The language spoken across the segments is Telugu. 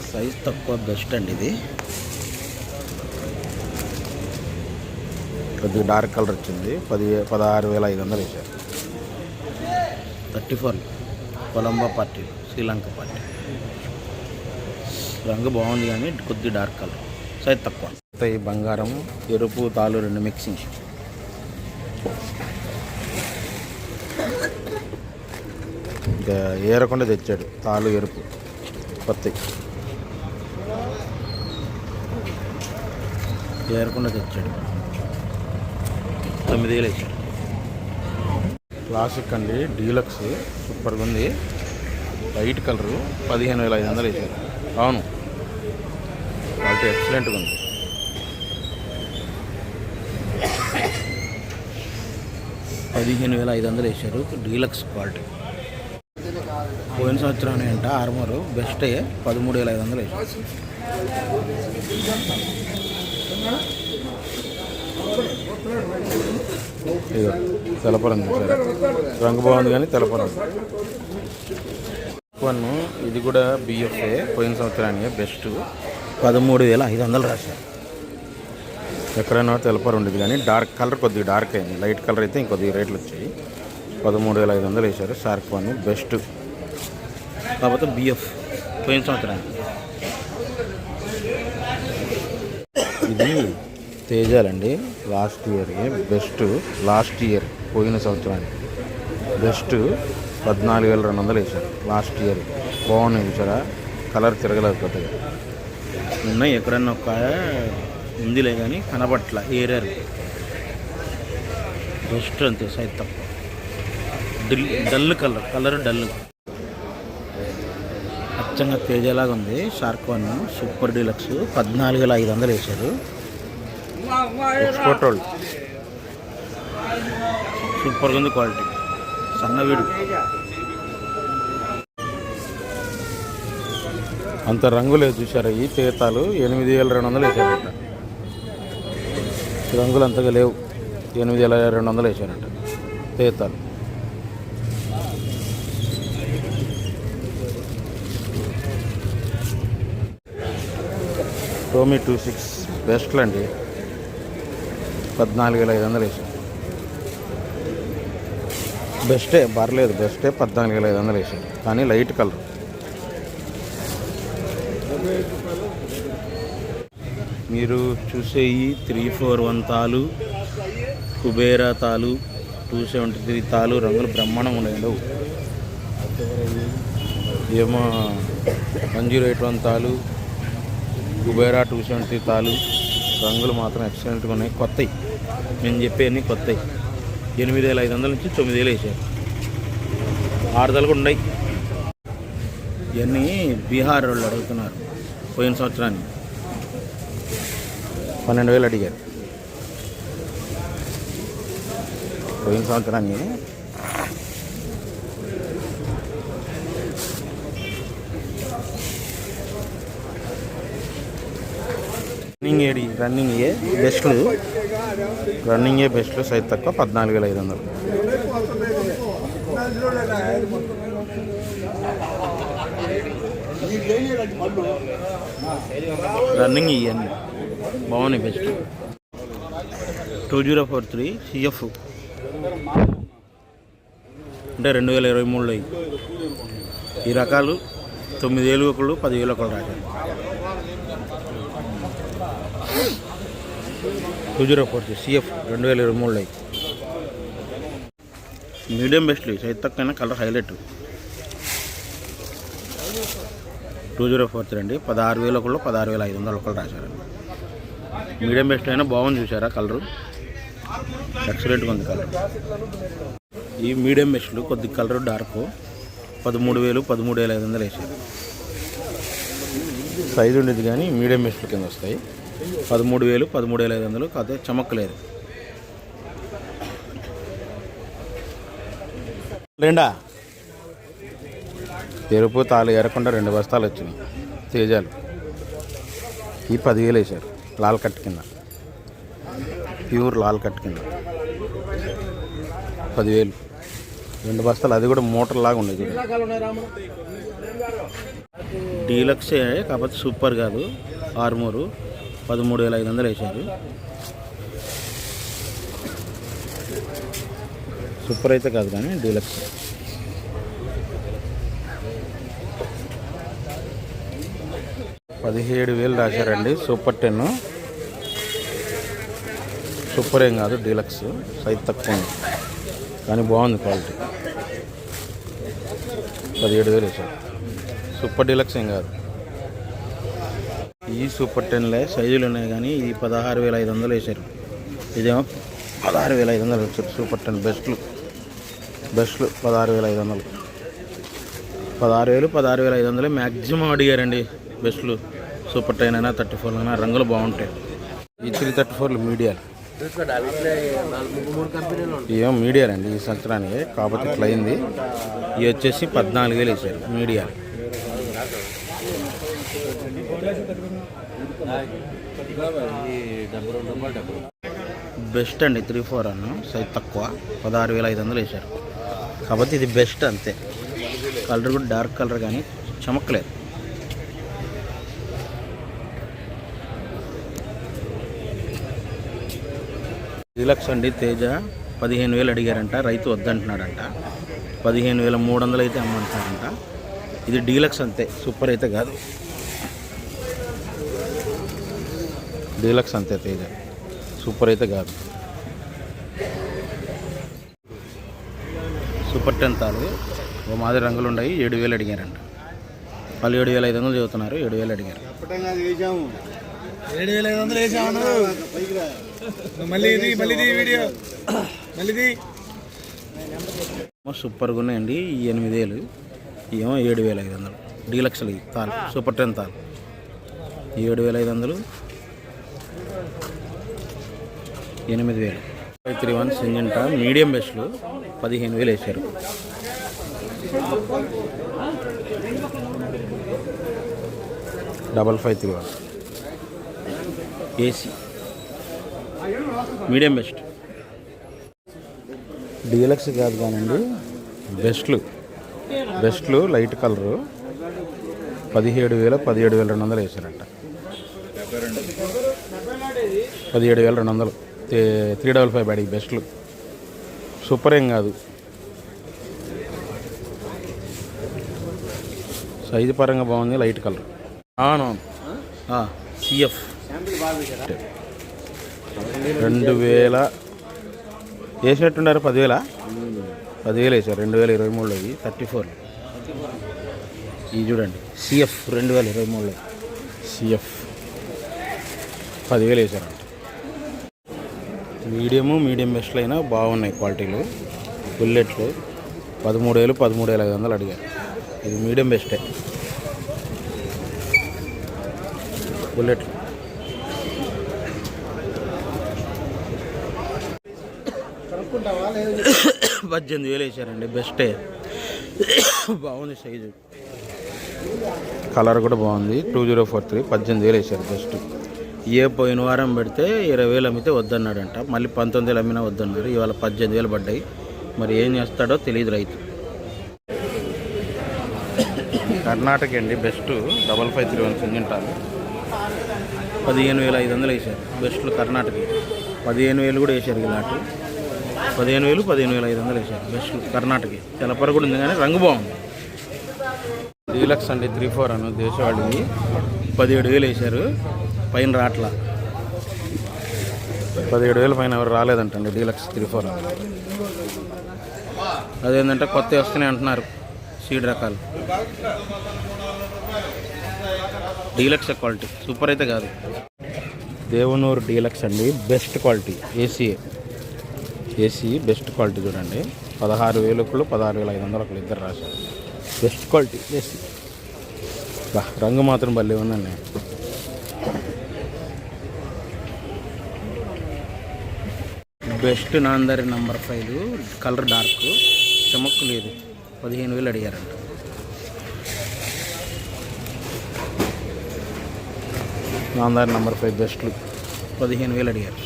సైజ్ తక్కువ బెస్ట్ అండి ఇది. కొద్దిగా డార్క్ కలర్ వచ్చింది. 16,500 వేశారు. 34 కొలంబో పార్టీ, శ్రీలంక పార్టీ. రంగు బాగుంది కానీ కొద్దిగా డార్క్ కలర్, సైజ్ తక్కువ. ఈ బంగారం ఎరుపు తాలు 2 మిక్సింగ్. ఇంకా ఏరకుండా తెచ్చాడు తాలు ఎరుపు కొత్త, ఏరకుండా తెచ్చాడు. 9,000 వేసాడు. క్లాసిక్ అండి, డీలక్స్ సూపర్గా ఉంది. వైట్ కలరు 15,500 వేసారు. అవును, క్వాలిటీ ఎక్సలెంట్గా ఉంది. $15,500 వేసారు. Deluxe quality. పోయిన సంవత్సరం అంట ఆర్మరు బెస్ట్ 13,500 వేసారు. ఇదో తెలపరంగు సరే, రంగు బాగుంది కానీ తెలపరంగు. ఇది కూడా బిఎఫ్ఏ, పోయిన సంవత్సరానికి బెస్ట్ 13,500 రాశారు. ఎక్కడైనా తెలపరు ఉండేది కానీ డార్క్ కలర్ కొద్దిగా డార్క్ అయింది. లైట్ కలర్ అయితే ఇంకొద్దిగా రేట్లు వచ్చాయి. 13,500 వేశారు. షార్క్ వన్ బెస్ట్, కాకపోతే బిఎఫ్ పోయిన సంవత్సరానికి. ఇది తేజాలండి, last year best. Last year పోయిన సంవత్సరానికి బెస్ట్ 14,200 వేశారు. లాస్ట్ ఇయర్ బాగున్నాయి చూసారా, కలర్ తిరగలేదు కొద్దిగా. ఉన్నాయి ఎక్కడన్నా ఒక ఉందిలే కానీ కనబట్ల ఏరారు. బెస్ట్ అంతే, సైజ్ తక్కువ. డల్ కలర్ డల్, అచ్చంగా తేజలాగా ఉంది. షార్క్ వన్ సూపర్ డీలక్స్ 14,500 వేశారు. ఎక్స్పోర్ట్ రోల్ సూపర్గా ఉంది క్వాలిటీ. సన్నవీడు అంత రంగు లేదు చూసారా. ఈ తీతాలు 8,200 వేశారంట. రంగులు అంతగా లేవు. 8,200 వేశారంట తీతాలు. టోమీ 26 బెస్ట్లు అండి, 14,500 వేసారు. బెస్టే, పర్లేదు బెస్టే. 14,500 వేసారు కానీ లైట్ కలర్. మీరు చూసే ఈ 341 తాలు, కుబేరా తాలు, 273 తాలు రంగులు బ్రహ్మాండంగా ఉన్నాయండి. ఏమో 1081 తాలు, కుబేరా 270 తాలు రంగులు మాత్రం ఎక్సలెంట్గా ఉన్నాయి. కొత్తవి నేను చెప్పేవన్నీ కొత్తవి. 8,500 నుంచి 9,000 వేసారు. 6 తలు కూడా ఉన్నాయి. ఇవన్నీ బీహార్ వాళ్ళు అడుగుతున్నారు. పోయిన సంవత్సరాన్ని 12,000 అడిగారు. పోయిన సంవత్సరాన్ని రన్నింగ్ ఏ బెస్ట్లు, రన్నింగ్ ఏ బెస్ట్లు. సైజ్ తక్కువ 14,500. రన్నింగ్ ఇవన్నీ బాగున్నాయి బెస్ట్. 2043 సిఎఫ్ అంటే 2023లో ఈ రకాలు 9,000 ఒకళ్ళు 10,000 ఒకళ్ళు రాశారు. 2043 సిఎఫ్ 2023లో మీడియం బెస్ట్లు. సైజ్ తక్కువ కలర్ హైలైట్. 2043 అండి, 16,000 ఒకళ్ళు 16,500 ఒకళ్ళు రాశారండి. మీడియం బెస్ట్ అయినా బాగుంది చూసారా, కలరు ఎక్సలెంట్గా ఉంది కలర్. ఈ మీడియం బెస్ట్లు కొద్ది కలర్ డార్క్ 13,000 13,500 వేసారు. సైజు ఉండేది కానీ మీడియం బెస్ట్లు కింద వస్తాయి. 13,000 13,500. కాకపోతే చమక్కలేదు. రెండా ఎరుపు తాలు ఎరకుండా 2 బస్తాలు వచ్చినాయి తేజాలు. ఈ 10,000 వేశారు. లాల్ కట్ కింద, ప్యూర్ లాల్ కట్ కింద 10,000. 2 బస్తాలు, అది కూడా మోటార్ లాగా ఉండేది. డీలక్సే కాకపోతే సూపర్ కాదు. ఆర్మూరు 13,500 వేశారు. సూపర్ అయితే కాదు కానీ డీలక్స్. $17,000 రాశారండి. సూపర్ 10 సూపర్ ఏం కాదు, డీలక్స్ సైజ్ తక్కువ ఉంది కానీ బాగుంది క్వాలిటీ. 17,000 వేశారు. సూపర్ డీలక్స్ ఏం కాదు. ఈ సూపర్ 10 సైజులు ఉన్నాయి కానీ ఇది 16,500 వేశారు. ఇదేమో 16,500 వచ్చారు. సూపర్ 10 బెస్ట్లు 16,500. 16,500 మ్యాక్సిమం అడిగారండి బెస్ట్లు. సూపర్ 10 అయినా 34 అయినా రంగులు బాగుంటాయి. ఈ 334 మీడియాలు ఏమో మీడియాలు అండి ఈ సంవత్సరానికి, కాకపోతే ఇట్లా అయింది. ఇవి వచ్చేసి 14,000 వేసారు మీడియాలు. బెస్ట్ అండి 3-4 అన్న సైజ్ తక్కువ 16,500 వేశారు. కాబట్టి ఇది బెస్ట్ అంతే. కలర్ కూడా డార్క్ కలర్ కానీ చమక్కలేదు. డీలక్స్ అండి తేజ 15,000 అడిగారంట. రైతు వద్దంటున్నాడంట. 15,300 అయితే అమ్మంటున్నారంట. ఇది డీలక్స్ అంతే, సూపర్ అయితే కాదు. డీలక్స్ అంతే తేజ, సూపర్ అయితే కాదు. సూపర్ 10 తాలు ఓ మాదిరి రంగులు ఉన్నాయి. 7,000 అడిగారంట. వాళ్ళు 7,500 చదువుతున్నారు. 7,000 అడిగారు. సూపర్గా ఉన్నాయండి. 8,000 ఏమో 7,500 డీలక్స్లు తాలు. సూపర్ 10 తాలు 7,500. 8,000. 531 సింజంట మీడియం బెస్ట్లు 15,000 వేశారు. Double 531 AC medium best. Deluxe కాదు కానండి బెస్ట్లు లైట్ కలరు 17,000 17,200 వేశారంట. 17,200 355 బాడీ బెస్ట్లు. సూపర్ ఏం కాదు. సైజు పరంగా బాగుంది. Light colour. అవును సిఎఫ్ 2,000 వేసినట్టున్నారు. 10,000 వేసారు. 2023లో 34. ఇది చూడండి సిఎఫ్ 2023లో సిఎఫ్ 10,000 వేసారంట. మీడియం బెస్ట్లు అయినా బాగున్నాయి క్వాలిటీలు. బుల్లెట్లు 13,000 13,500 అడిగారు. ఇది మీడియం బెస్టే. బుల్లెట్లు 18,000 వేసారండి. బెస్టే, బాగుంది సైజు. కలర్ కూడా బాగుంది. 2043 18,000 వేసారు బెస్ట్. పోయిన వారం పెడితే 20,000 అమ్మితే వద్దన్నాడంట. మళ్ళీ 19,000 అమ్మినా వద్దన్నారు. ఇవాళ 18,000 పడ్డాయి. మరి ఏం చేస్తాడో తెలియదు రైతు. కర్ణాటక అండి బెస్ట్ 5531 సింజంటాలు 15,500 వేసారు. బెస్ట్లు కర్ణాటక 15,000 కూడా వేసారు. ఇలాంటి 15,000 15,500 వేసారు బెస్ట్లు కర్ణాటక. తెలపర కూడా ఉంది కానీ రంగు బాగుంది. డీలక్స్ అండి 3-4 అను దేశవాళిది 17,000 వేసారు. పైన రాట్ల 17,000 పైన ఎవరు రాలేదంటండి. డీలక్స్ 3-4 అదేంటంటే కొత్త వస్తున్నాయి అంటున్నారు సీడ్ రకాలు. డీలక్స్ క్వాలిటీ సూపర్ అయితే కాదు. దేవనూరు డీలక్స్ అండి best quality. AC best quality చూడండి. 16,000 16,500 ఇద్దరు రాశారు. Best quality AC. రంగు మాత్రం భలే ఉందండి. బెస్ట్ నాందరి నంబర్ 5 కలర్ డార్క్ చమక్కు లేదు. 15,000 అడిగారంట. నాందరి నంబర్ 5 బెస్ట్లు 15,000 అడిగారు.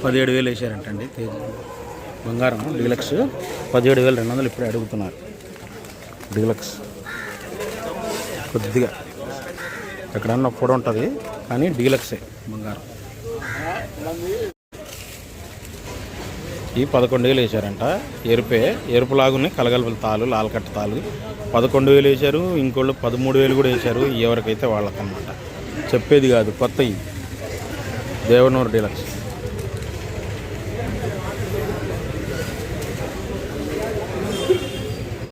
17,000 వేసారంటండి. తేజ బంగారం డీలక్స్ 17,200 ఇప్పుడే అడుగుతున్నారు. డీలక్స్ కొద్దిగా ఎక్కడన్నా పొడి ఉంటుంది కానీ డీలక్సే బంగారం. ఈ 11,000 వేసారంట. ఎరుపులాగున్నాయి కలగలుపుల తాళ్ళు, లాల్కట్ట తాళ్ళు 11,000 వేశారు. ఇంకోళ్ళు 13,000 కూడా వేశారు. ఎవరికైతే వాళ్ళకన్నమాట. చెప్పేది కాదు, కొత్తవి దేవనూరు డీలక్స్.